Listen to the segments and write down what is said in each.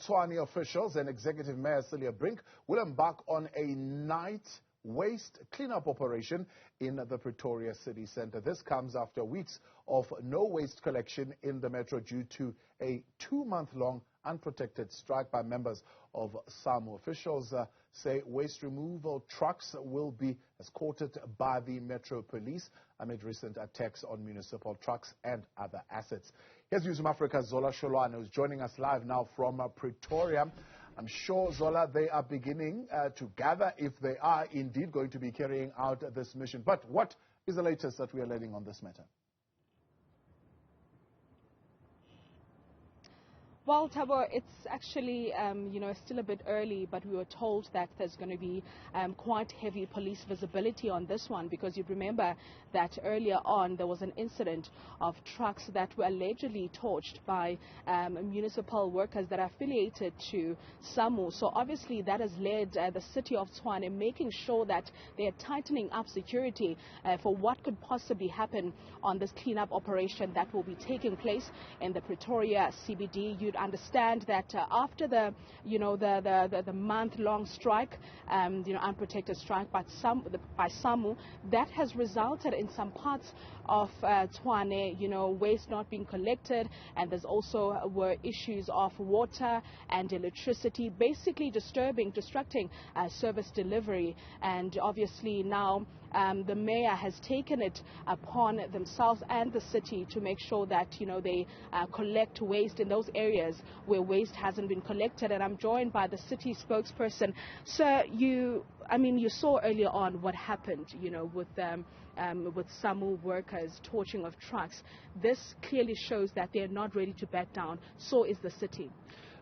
Tshwane officials and Executive Mayor Celia Brink will embark on a night waste cleanup operation in the Pretoria city centre. This comes after weeks of no waste collection in the metro due to a 2-month-long unprotected strike by members of SAMU. Officials say waste removal trucks will be escorted by the Metro Police amid recent attacks on municipal trucks and other assets. Here's Newzroom Afrika's Zola Sholwana, who's joining us live now from Pretoria. I'm sure, Zola, they are beginning to gather if they are indeed going to be carrying out this mission. But what is the latest that we are learning on this matter? Well, Thabo, it's actually, still a bit early, but we were told that there's going to be quite heavy police visibility on this one, because you remember that earlier on there was an incident of trucks that were allegedly torched by municipal workers that are affiliated to SAMU. So obviously that has led the city of Tshwane making sure that they are tightening up security for what could possibly happen on this cleanup operation that will be taking place in the Pretoria CBD. You'd understand that after the month-long strike, unprotected strike by SAMU, that has resulted in some parts of Tshwane, waste not being collected, and there's also were issues of water and electricity, basically distracting service delivery. And obviously now the mayor has taken it upon themselves and the city to make sure that they collect waste in those areas where waste hasn't been collected. And I'm joined by the city spokesperson. Sir, you saw earlier on what happened, with SAMU workers torching of trucks. This clearly shows that they're not ready to back down. So is the city.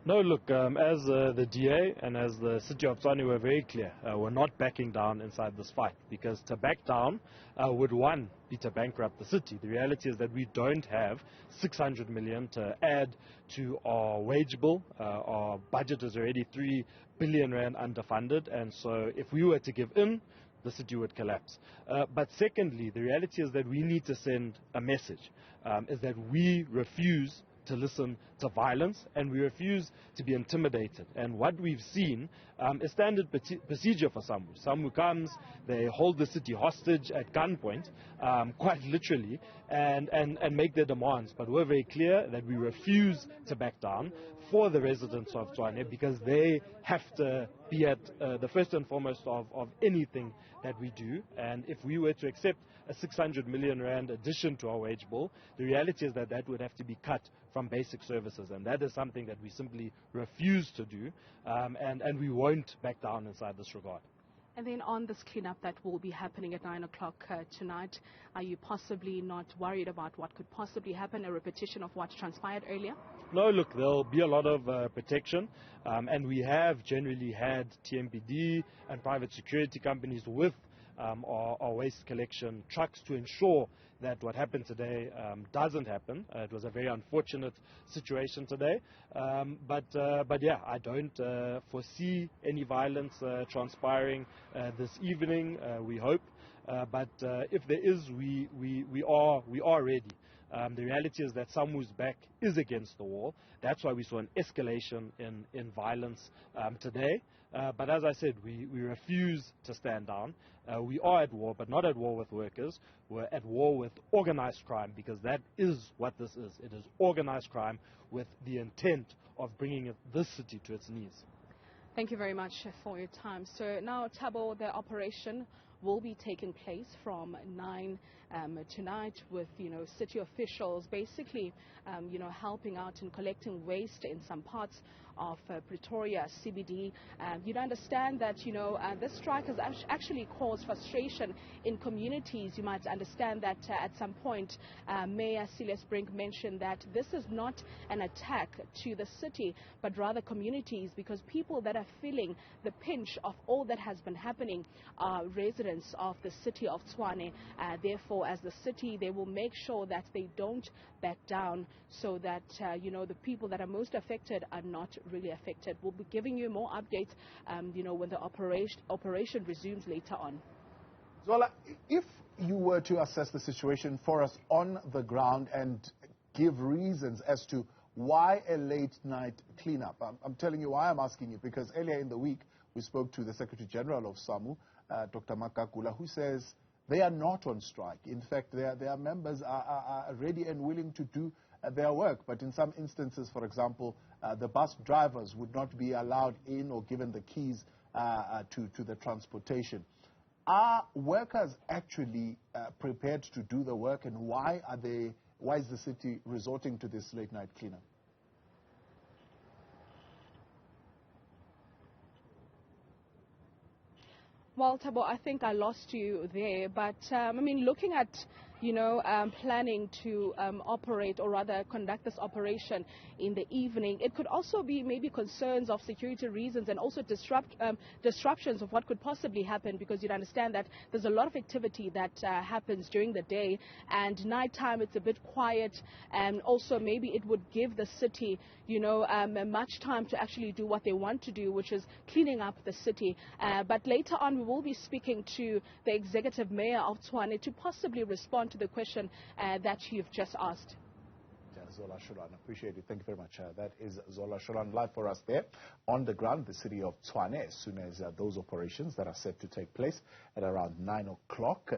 No, look, as the DA and as the city of Tshwane were very clear, we're not backing down inside this fight, because to back down would, one, be to bankrupt the city. The reality is that we don't have 600 million to add to our wage bill. Our budget is already 3 billion rand underfunded, and so if we were to give in, the city would collapse. But secondly, the reality is that we need to send a message, is that we refuse to listen to violence, and we refuse to be intimidated. And what we've seen is standard procedure for SAMU. SAMU comes, they hold the city hostage at gunpoint, quite literally, and make their demands. But we're very clear that we refuse to back down for the residents of Tshwane, because they have to be at the first and foremost of anything that we do. And if we were to accept a 600 million rand addition to our wage bill, the reality is that that would have to be cut from basic services, and that is something that we simply refuse to do, and we won't back down inside this regard. And then on this cleanup that will be happening at 9 o'clock tonight, are you possibly not worried about what could possibly happen, a repetition of what transpired earlier? No, look, there'll be a lot of protection, and we have generally had TMPD and private security companies with our waste collection trucks to ensure that what happened today doesn't happen. It was a very unfortunate situation today, but yeah, I don't foresee any violence transpiring this evening. We hope, but if there is, we are ready. The reality is that SAMU's back is against the wall. That's why we saw an escalation in violence today. But as I said, we refuse to stand down. We are at war, but not at war with workers. We're at war with organized crime, because that is what this is. It is organized crime with the intent of bringing this city to its knees. Thank you very much for your time. So now, Thabo, the operation will be taking place from 9 tonight with, city officials basically, helping out and collecting waste in some parts of Pretoria CBD. You'd understand that, this strike has actually caused frustration in communities. You might understand that at some point, Mayor Celia Brink mentioned that this is not an attack to the city, but rather communities, because people that are feeling the pinch of all that has been happening are residents of the city of Tshwane. Therefore, as the city, they will make sure that they don't back down, so that, the people that are most affected are not really affected. We'll be giving you more updates, when the operation resumes later on. Zola, if you were to assess the situation for us on the ground and give reasons as to Why a late night cleanup? I'm telling you why I'm asking you, because earlier in the week we spoke to the Secretary General of SAMU, Dr. Makakula, who says they are not on strike. In fact, their members are ready and willing to do their work. But in some instances, for example, the bus drivers would not be allowed in or given the keys to the transportation. Are workers actually prepared to do the work, and why is the city resorting to this late night cleanup? Well, Thabo, I think I lost you there, but I mean, looking at, planning to operate, or rather conduct this operation in the evening, it could also be maybe concerns of security reasons and also disruptions of what could possibly happen, because you'd understand that there's a lot of activity that happens during the day, and nighttime it's a bit quiet, and also maybe it would give the city, much time to actually do what they want to do, which is cleaning up the city. But later on, we will be speaking to the executive mayor of Tshwane to possibly respond to the question that you've just asked. Zola Sholwana, appreciate it. Thank you very much. That is Zola Sholwana live for us there on the ground, the city of Tshwane, as soon as those operations that are set to take place at around 9 o'clock.